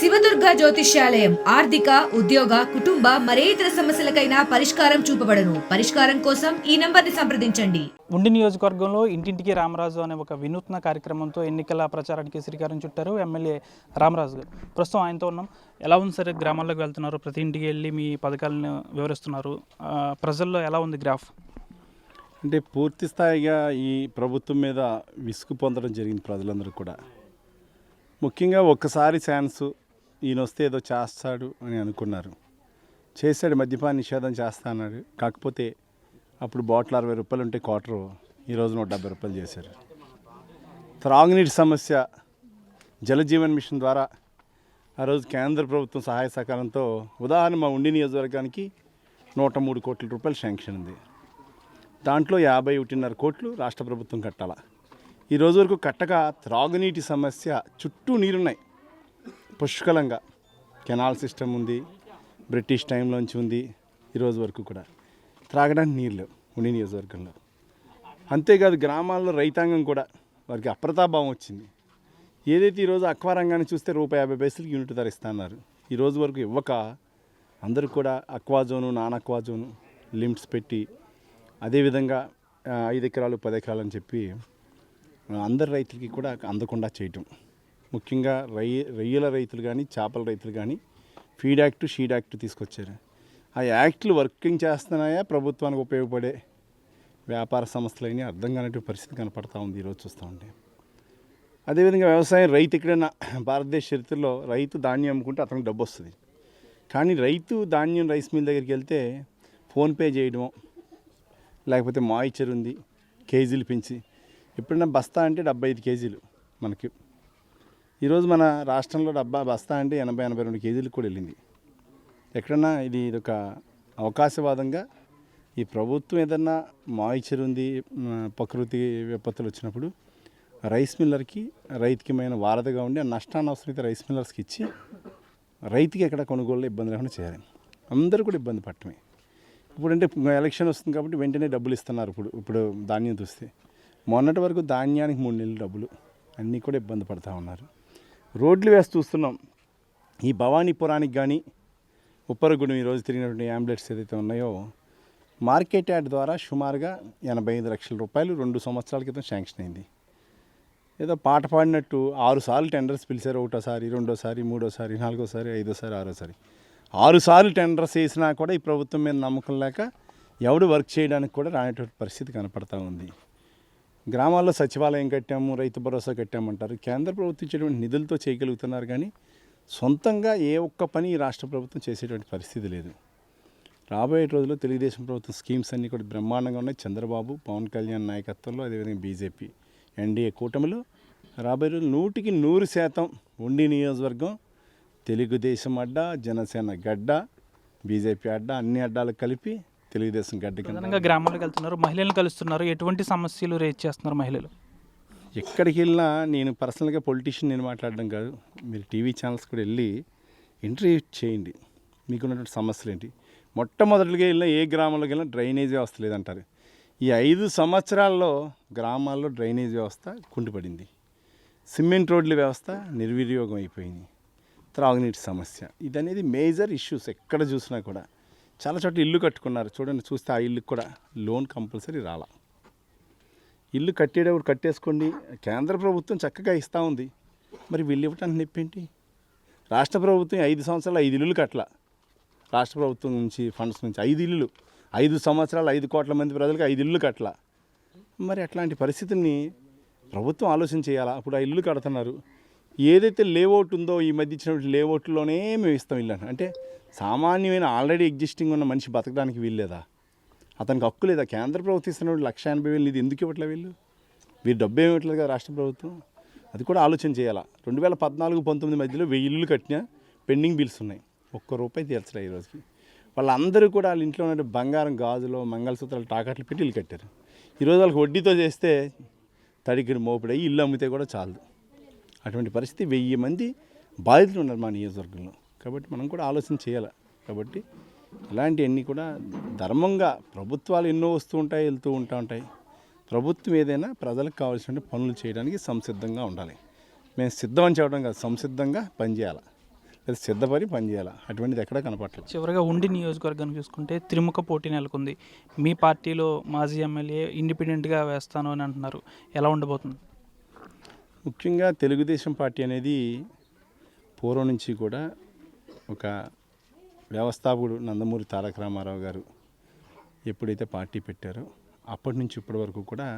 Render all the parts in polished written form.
శివదుర్గ జ్యోతిష్యాలయం ఆర్థిక ఉద్యోగ కుటుంబ మరే ఇతర సమస్యలకైనా పరిష్కారం చూపబడను. పరిష్కారం కోసం ఈ నంబర్ని సంప్రదించండి. ఉండి నియోజకవర్గంలో ఇంటింటికి రామరాజు అనే ఒక వినూత్న కార్యక్రమంతో ఎన్నికల ప్రచారానికి శ్రీకారం చుట్టారు ఎమ్మెల్యే రామరాజు గారు. ప్రస్తుతం ఆయనతో ఉన్నాం. ఎలా ఉంది సరే, గ్రామాల్లోకి వెళ్తున్నారు, ప్రతి ఇంటికి వెళ్ళి మీ పథకాలను వివరిస్తున్నారు. ప్రజల్లో ఎలా ఉంది గ్రాఫ్? అంటే పూర్తి స్థాయిగా ఈ ప్రభుత్వం మీద విసుగు పొందడం జరిగింది ప్రజలందరూ కూడా. ముఖ్యంగా ఒక్కసారి ఛాన్స్ ఈయన వస్తే ఏదో చేస్తాడు అని అనుకున్నారు. చేశాడు, మద్యపాన నిషేధం చేస్తా అన్నాడు. కాకపోతే అప్పుడు బాటిల్ 60 రూపాయలు ఉంటే క్వార్టరు ఈరోజు 170 రూపాయలు చేశారు. త్రాగునీటి సమస్య జలజీవన్ మిషన్ ద్వారా ఆ రోజు కేంద్ర ప్రభుత్వం సహాయ సహకారంతో ఉదాహరణ మా ఉండి నియోజకవర్గానికి 103 కోట్ల రూపాయలు శాంక్షన్ ఉంది. దాంట్లో 51.5 కోట్లు రాష్ట్ర ప్రభుత్వం కట్టాల. ఈ రోజు వరకు కట్టగా త్రాగునీటి సమస్య చుట్టూ నీరున్నాయి పుష్కలంగా. కెనాల్ సిస్టమ్ ఉంది, బ్రిటిష్ టైంలోంచి ఉంది. ఈరోజు వరకు కూడా త్రాగడానికి నీళ్ళు లేవు ఉండి నియోజకవర్గంలో. అంతేకాదు గ్రామాల్లో రైతాంగం కూడా వారికి అప్రతాభావం వచ్చింది. ఏదైతే ఈరోజు అక్వా రంగాన్ని చూస్తే ₹1.50 యూనిట్ ధర ఇస్తున్నారు. ఈరోజు వరకు ఇవ్వక అందరూ కూడా aqua zone, non aqua zone limits పెట్టి, అదేవిధంగా 5 ఎకరాలు 10 ఎకరాలు అని చెప్పి అందరి రైతులకి కూడా అందకుండా చేయటం. ముఖ్యంగా రొయ్యల రైతులు కానీ, చేపల రైతులు కానీ ఫీడ్ యాక్ట్, షీడ్ యాక్ట్ తీసుకొచ్చారు. ఆ యాక్ట్లు వర్కింగ్ చేస్తున్నాయా, ప్రభుత్వానికి ఉపయోగపడే వ్యాపార సంస్థలైనా అర్థం కానటువంటి పరిస్థితి కనపడతా ఉంది ఈరోజు చూస్తూ ఉంటే. అదేవిధంగా వ్యవసాయం, రైతు ఎక్కడైనా భారతదేశ చరిత్రలో రైతు ధాన్యం అమ్ముకుంటే అతనికి డబ్బు వస్తుంది. కానీ రైతు ధాన్యం రైస్ మిల్ దగ్గరికి వెళ్తే ఫోన్పే చేయడమో, లేకపోతే మాయిచర్ ఉంది కేజీలు పెంచి, ఎప్పుడైనా బస్తా అంటే 75 కేజీలు మనకి. ఈరోజు మన రాష్ట్రంలో బస్తా అంటే 80-82 కేజీలు కూడా వెళ్ళింది. ఎక్కడన్నా ఇదొక అవకాశవాదంగా ఈ ప్రభుత్వం ఏదన్నా మాయిచర్ ఉంది, ప్రకృతి విపత్తులు వచ్చినప్పుడు రైస్ మిల్లర్కి రైతుకిమైన వారధిగా ఉండి ఆ నష్టాన్ని అవసరమైతే రైస్ మిల్లర్స్కి ఇచ్చి రైతుకి ఎక్కడ కొనుగోలులో ఇబ్బంది లేకుండా చేయాలి. అందరూ కూడా ఇబ్బంది పట్టమే. ఇప్పుడంటే ఎలక్షన్ వస్తుంది కాబట్టి వెంటనే డబ్బులు ఇస్తున్నారు. ఇప్పుడు ధాన్యం చూస్తే మొన్నటి వరకు ధాన్యానికి 3 నెలలు డబ్బులు, అన్నీ కూడా ఇబ్బంది పడుతూ ఉన్నారు. రోడ్లు వేసి చూస్తున్నాం. ఈ భవానీపురానికి కానీ ఉప్పరగూడెం ఈరోజు తిరిగినటువంటి అంబులెన్స్ ఏదైతే ఉన్నాయో మార్కెట్ యార్డ్ ద్వారా సుమారుగా 85 లక్షల రూపాయలు 2 సంవత్సరాల క్రితం శాంక్షన్ అయింది. ఏదో పాట పాడినట్టు 6 సార్లు టెండర్స్ పిలిచారు. ఒకటోసారి, రెండోసారి, మూడోసారి, నాలుగోసారి, ఐదోసారి, ఆరోసారి, 6 సార్లు టెండర్స్ వేసినా కూడా ఈ ప్రభుత్వం మీద నమ్మకం లేక ఎవడు వర్క్ చేయడానికి కూడా రానటువంటి పరిస్థితి కనపడతా ఉంది. గ్రామాల్లో సచివాలయం కట్టాము, రైతు భరోసా కట్టామంటారు. కేంద్ర ప్రభుత్వం ఇచ్చేటువంటి నిధులతో చేయగలుగుతున్నారు కానీ సొంతంగా ఏ ఒక్క పని ఈ రాష్ట్ర ప్రభుత్వం చేసేటువంటి పరిస్థితి లేదు. రాబోయే రోజుల్లో తెలుగుదేశం ప్రభుత్వం స్కీమ్స్ అన్నీ కూడా బ్రహ్మాండంగా ఉన్నాయి. చంద్రబాబు, పవన్ కళ్యాణ్ నాయకత్వంలో, అదేవిధంగా బీజేపీ ఎన్డీఏ కూటమిలో రాబోయే రోజులు 100% ఉండి నియోజకవర్గం తెలుగుదేశం అడ్డ, జనసేన గడ్డ, బీజేపీ అడ్డ, అన్ని అడ్డాలకు కలిపి తెలుగుదేశం గడ్డ. ప్రధానంగా గ్రామాలకు వెళ్తున్నారు, మహిళలను కలుస్తున్నారు. ఎటువంటి సమస్యలు రేజ్ చేస్తున్నారు మహిళలు? ఎక్కడికి వెళ్ళినా నేను పర్సనల్గా పొలిటీషియన్ నేను మాట్లాడడం కాదు, మీరు టీవీ ఛానల్స్ కూడా వెళ్ళి ఇంటర్వ్యూ చేయండి. మీకున్నటువంటి సమస్యలు ఏంటి? మొట్టమొదటిగా వెళ్ళినా ఏ గ్రామంలోకి వెళ్ళినా డ్రైనేజ్ వ్యవస్థ లేదంటారు. ఈ 5 సంవత్సరాల్లో గ్రామాల్లో డ్రైనేజ్ వ్యవస్థ కుంటుపడింది. సిమెంట్ రోడ్ల వ్యవస్థ నిర్వినియోగం అయిపోయింది. త్రాగునీటి సమస్య ఇదనేది మేజర్ ఇష్యూస్. ఎక్కడ చూసినా కూడా చాలా చోట్ల ఇల్లు కట్టుకున్నారు. చూడండి, చూస్తే ఆ ఇల్లుకి కూడా లోన్ కంపల్సరీ రాలా. ఇల్లు కట్టేటప్పుడు కట్టేసుకోండి, కేంద్ర ప్రభుత్వం చక్కగా ఇస్తూ ఉంది. మరి వీళ్ళు ఇవ్వటానికి నొప్పేంటి? రాష్ట్ర ప్రభుత్వం 5 సంవత్సరాలు 5 ఇల్లులు కట్టలా. రాష్ట్ర ప్రభుత్వం నుంచి ఫండ్స్ నుంచి 5 ఇల్లులు, 5 సంవత్సరాలు 5 కోట్ల మంది ప్రజలకు 5 ఇల్లు కట్టలా. మరి అట్లాంటి పరిస్థితుల్ని ప్రభుత్వం ఆలోచన చేయాలా? అప్పుడు ఆ ఇల్లు కడుతున్నారు. ఏదైతే లేఅవుట్ ఉందో ఈ మధ్య ఇచ్చినటువంటి లేఅవుట్లోనే మేము ఇస్తాం ఇల్లు అంటే సామాన్యమైన ఆల్రెడీ ఎగ్జిస్టింగ్ ఉన్న మనిషి బతకడానికి వీల్లేదా? అతనికి హక్కు లేదా? కేంద్ర ప్రభుత్వం ఇస్తున్న 1,80,000 ఇది ఎందుకు ఇవ్వట్లే? వీరు డబ్బు ఏమి ఇవ్వట్లేదు కదా రాష్ట్ర ప్రభుత్వం. అది కూడా ఆలోచన చేయాలా. 2014-19 మధ్యలో 1000 ఇల్లు కట్టినా పెండింగ్ బిల్స్ ఉన్నాయి. ₹1 తీర్చలే ఈ రోజుకి. వాళ్ళందరూ కూడా వాళ్ళ ఇంట్లో ఉన్న బంగారం, గాజులు, మంగళసూత్రాలు, తాకట్లు పెట్టి ఇల్లు కట్టారు. ఈరోజు వాళ్ళకి వడ్డీతో చేస్తే తడికిడి మోపిడై ఇల్లు అమ్మితే కూడా చాలదు. అటువంటి పరిస్థితి 1000 మంది బాధితులు ఉన్నారు మా నియోజకవర్గంలో. కాబట్టి మనం కూడా ఆలోచన చేయాలి. కాబట్టి ఇలాంటివన్నీ కూడా ధర్మంగా ప్రభుత్వాలు ఎన్నో వస్తూ ఉంటాయి, వెళ్తూ ఉంటాయి. ప్రభుత్వం ఏదైనా ప్రజలకు కావాల్సిన పనులు చేయడానికి సంసిద్ధంగా ఉండాలి. మేము సిద్ధం అని చెప్పడం కాదు, సంసిద్ధంగా పనిచేయాలి. లేదా సిద్ధపడి పనిచేయాలి. అటువంటిది ఎక్కడా కనపడలేదు. చివరిగా ఉండి నియోజకవర్గాన్ని చూసుకుంటే త్రిముఖ పోటీ నెలకొంది. మీ పార్టీలో మాజీ ఎమ్మెల్యే ఇండిపెండెంట్గా వేస్తాను అని అంటున్నారు. ఎలా ఉండబోతుంది? ముఖ్యంగా తెలుగుదేశం పార్టీ అనేది పూర్వం నుంచి కూడా ఒక వ్యవస్థాపకుడు నందమూరి తారక రామారావు గారు ఎప్పుడైతే పార్టీ పెట్టారో అప్పటి నుంచి ఇప్పటి వరకు కూడా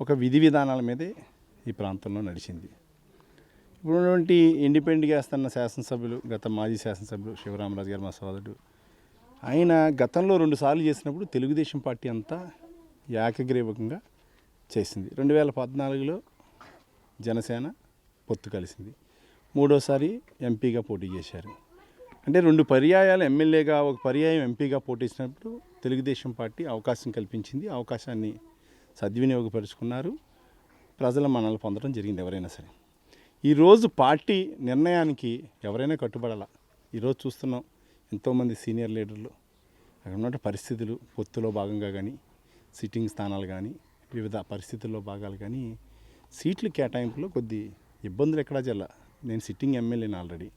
ఒక విధి విధానాల మీదే ఈ ప్రాంతంలో నడిచింది. ఇప్పుడున్నటువంటి ఇండిపెండెంట్గా వేస్తున్న శాసనసభ్యులు, గత మాజీ శాసనసభ్యులు శివరామరాజు గారు మా సోదరుడు, ఆయన గతంలో 2 సార్లు చేసినప్పుడు తెలుగుదేశం పార్టీ అంతా ఏకగ్రీవకంగా చేసింది. 2014లో జనసేన పొత్తు కలిసింది. 3వసారి ఎంపీగా పోటీ చేశారు. అంటే 2 పర్యాయాలు ఎమ్మెల్యేగా, 1 పర్యాయం ఎంపీగా పోటీ చేసినప్పుడు తెలుగుదేశం పార్టీ అవకాశం కల్పించింది. అవకాశాన్ని సద్వినియోగపరుచుకున్నారు. ప్రజల మన్ననలు పొందడం జరిగింది ఎవరైనా సరే. ఈరోజు పార్టీ నిర్ణయానికి ఎవరైనా కట్టుబడాల. ఈరోజు చూస్తున్నాం ఎంతోమంది సీనియర్ లీడర్లు అక్కడ ఉన్న పరిస్థితులు, పొత్తులో భాగంగా కానీ, సిట్టింగ్ స్థానాలు కానీ, వివిధ పరిస్థితుల్లో భాగాలు కానీ, సీట్లు కేటాయింపులో కొద్ది ఇబ్బందులు ఎక్కడా జల్ల. నేను సిట్టింగ్ ఎమ్మెల్యేని ఆల్రెడీ.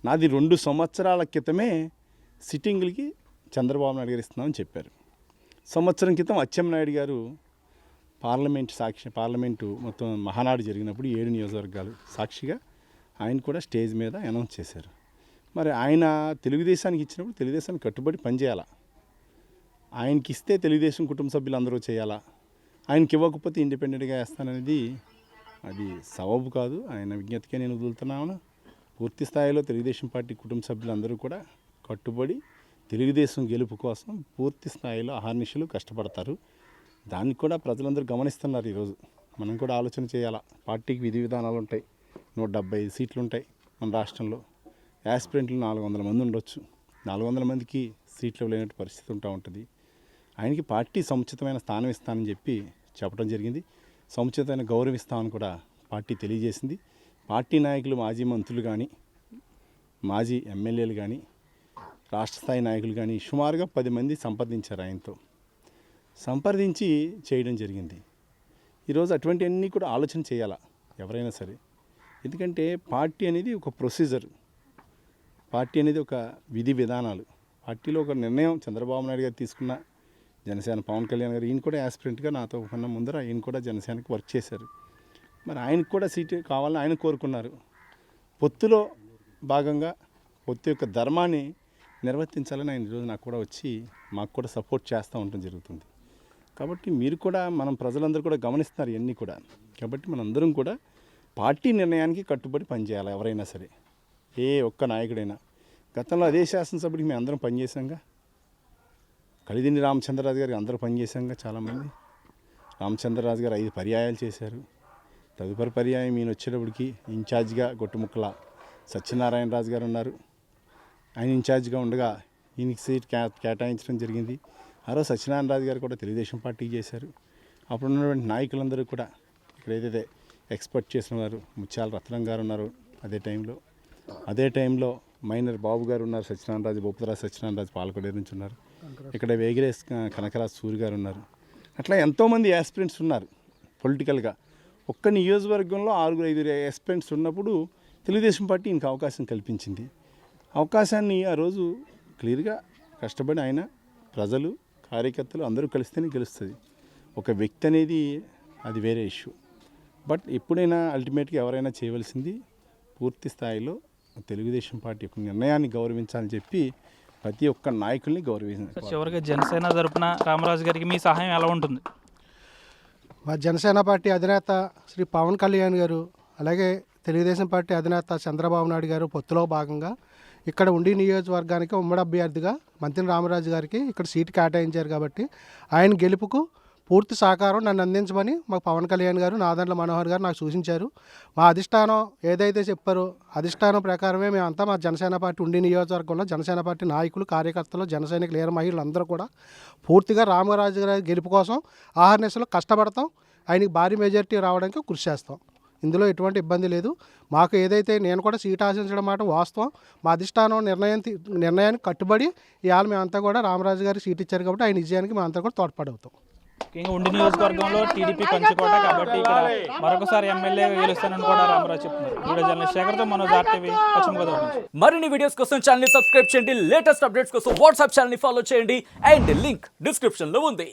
నాది 2 సంవత్సరాల క్రితమే సిట్టింగ్లకి చంద్రబాబు నాయుడు గారు ఇస్తున్నామని చెప్పారు. సంవత్సరం క్రితం అచ్చెన్నాయుడు గారు పార్లమెంటు మొత్తం మహానాడు జరిగినప్పుడు 7 నియోజకవర్గాలు సాక్షిగా ఆయన కూడా స్టేజ్ మీద అనౌన్స్ చేశారు. మరి ఆయన తెలుగుదేశానికి ఇచ్చినప్పుడు తెలుగుదేశానికి కట్టుబడి పనిచేయాలా. ఆయనకి ఇస్తే తెలుగుదేశం కుటుంబ సభ్యులు అందరూ చేయాలా. ఆయనకి ఇవ్వకపోతే ఇండిపెండెంట్గా వేస్తాననేది అది సబబు కాదు. ఆయన విజ్ఞతకే నేను వదులుతున్నాను. పూర్తి స్థాయిలో తెలుగుదేశం పార్టీ కుటుంబ సభ్యులందరూ కూడా కట్టుబడి తెలుగుదేశం గెలుపు కోసం పూర్తి స్థాయిలో అహర్నిశలు కష్టపడతారు. దాన్ని కూడా ప్రజలందరూ గమనిస్తున్నారు. ఈరోజు మనం కూడా ఆలోచన చేయాలా. పార్టీకి విధి విధానాలు ఉంటాయి. 175 సీట్లు ఉంటాయి మన రాష్ట్రంలో. యాస్పిరెంట్లు 400 మంది ఉండొచ్చు. 400 మందికి సీట్లు లేనట్టు పరిస్థితి ఉంటుంది. ఆయనకి పార్టీ సముచితమైన స్థానం ఇస్తానని చెప్పడం జరిగింది. సముచితమైన గౌరవం ఇస్తామని కూడా పార్టీ తెలియజేసింది. పార్టీ నాయకులు, మాజీ మంత్రులు కానీ, మాజీ ఎమ్మెల్యేలు కానీ, రాష్ట్ర స్థాయి నాయకులు కానీ సుమారుగా 10 మంది సంప్రదించారు. ఆయనతో సంప్రదించి చేయడం జరిగింది. ఈరోజు అటువంటివన్నీ కూడా ఆలోచన చేయాలా ఎవరైనా సరే. ఎందుకంటే పార్టీ అనేది ఒక ప్రొసీజర్, పార్టీ అనేది ఒక విధి విధానాలు. పార్టీలో ఒక నిర్ణయం చంద్రబాబు నాయుడు గారు తీసుకున్న, జనసేన పవన్ కళ్యాణ్ గారు, ఈయన కూడా యాస్పిరెంట్గా నాతో కన్నా ముందర ఈయన కూడా జనసేనకి వర్క్ చేశారు. మరి ఆయనకు కూడా సీటు కావాలని ఆయన కోరుకున్నారు. పొత్తులో భాగంగా పొత్తు యొక్క ధర్మాన్ని నిర్వర్తించాలని ఆయన ఈరోజు నాకు కూడా వచ్చి మాకు కూడా సపోర్ట్ చేస్తూ ఉండటం జరుగుతుంది. కాబట్టి మీరు కూడా, మనం ప్రజలందరూ కూడా గమనిస్తున్నారు ఇవన్నీ కూడా. కాబట్టి మనందరం కూడా పార్టీ నిర్ణయానికి కట్టుబడి పనిచేయాలి ఎవరైనా సరే, ఏ ఒక్క నాయకుడైనా. గతంలో అదే శాసనసభ్యుడికి మేము అందరం పనిచేసాంగా. కలిదిని రామచంద్రరాజు గారికి అందరూ పనిచేసాంగా చాలామంది. రామచంద్రరాజు గారు 5 పర్యాయాలు చేశారు. తదుపరి పర్యాయం ఈయన వచ్చేటప్పటికి ఇన్ఛార్జిగా గొట్టుముక్కల సత్యనారాయణరాజు గారు ఉన్నారు. ఆయన ఇన్ఛార్జిగా ఉండగా ఈయనకి సీట్ కేటాయించడం జరిగింది. ఆ రోజు సత్యనారాయణరాజు గారు కూడా తెలుగుదేశం పార్టీకి చేశారు. అప్పుడు ఉన్నటువంటి నాయకులందరూ కూడా ఇక్కడ ఏదైతే ఎక్స్పెక్ట్ చేసిన వారు, ముత్యాల రత్నం గారు ఉన్నారు అదే టైంలో మైనర్ బాబు గారు ఉన్నారు, సత్యనారాయణరాజు, బొప్పదరాజు సత్యనారాయణరాజు పాలకొడేరు నుంచి ఉన్నారు. ఇక్కడ వేగిరేస్ కనకరాజు సూరి గారు ఉన్నారు. అట్లా ఎంతోమంది యాస్పిరెంట్స్ ఉన్నారు పొలిటికల్గా. ఒక్క నియోజకవర్గంలో 6-5 యాస్పిరెంట్స్ ఉన్నప్పుడు తెలుగుదేశం పార్టీ ఇంక అవకాశం కల్పించింది. అవకాశాన్ని ఆ రోజు క్లియర్గా కష్టపడి ఆయన, ప్రజలు, కార్యకర్తలు అందరూ కలిస్తేనే గెలుస్తుంది. ఒక వ్యక్తి అనేది అది వేరే ఇష్యూ. బట్ ఎప్పుడైనా అల్టిమేట్గా ఎవరైనా చేయవలసింది పూర్తి స్థాయిలో తెలుగుదేశం పార్టీ యొక్క నిర్ణయాన్ని గౌరవించాలని చెప్పి ప్రతి ఒక్క నాయకుల్ని గౌరవించాలి. చివరిగా జనసేన తరపున రామరాజు గారికి మీ సహాయం ఎలా ఉంటుంది? మా జనసేన పార్టీ అధినేత శ్రీ పవన్ కళ్యాణ్ గారు, అలాగే తెలుగుదేశం పార్టీ అధినేత చంద్రబాబు నాయుడు గారు పొత్తులో భాగంగా ఇక్కడ ఉండి నియోజకవర్గానికి ఉమ్మడి అభ్యర్థిగా మంత్రి రామరాజు గారికి ఇక్కడ సీటు కేటాయించారు. కాబట్టి ఆయన గెలుపుకు పూర్తి సహకారం నన్ను అందించమని మాకు పవన్ కళ్యాణ్ గారు, నాదెండ్ల మనోహర్ గారు నాకు సూచించారు. మా అధిష్టానం ఏదైతే చెప్పారో అధిష్టానం ప్రకారమే మేమంతా మా జనసేన పార్టీ ఉండి నియోజకవర్గంలో జనసేన పార్టీ నాయకులు, కార్యకర్తలు, జన సైనికులు, లేరు మహిళలు అందరూ కూడా పూర్తిగా రామరాజు గారి గెలుపు కోసం ఆహర్నిశలు కష్టపడతాం. ఆయనకి భారీ మెజారిటీ రావడానికి కృషి చేస్తాం. ఇందులో ఎటువంటి ఇబ్బంది లేదు. మాకు ఏదైతే నేను కూడా సీట్ ఆశించడం మాట వాస్తవం. మా అధిష్టానం నిర్ణయానికి కట్టుబడి ఇవాళ మేమంతా కూడా రామరాజు గారికి సీట్ ఇచ్చారు కాబట్టి ఆయన విజయానికి మేమంతా కూడా తోడ్పడవుతాం. ఇంకా ఉండి నియోజకవర్గంలో టీడీపీ కంచుకోట కాబట్టి ఇక్కడ మరొకసారి ఎమ్మెల్యే గెలుస్తానని కూడా రామరాజు చెప్తున్నారు. వీడియో జర్నలిస్ట్ శేఖర్తో మనోజ్ RTV పశ్చిమ గోదావరి నుంచి. మరిన్ని వీడియోస్ కోసం ఛానల్ ని సబ్స్క్రైబ్ చేయండి, లేటెస్ట్ అప్డేట్స్ కోసం వాట్సాప్ ఛానల్ ని ఫాలో చేయండి అండ్ లింక్ డిస్క్రిప్షన్ లో ఉంది.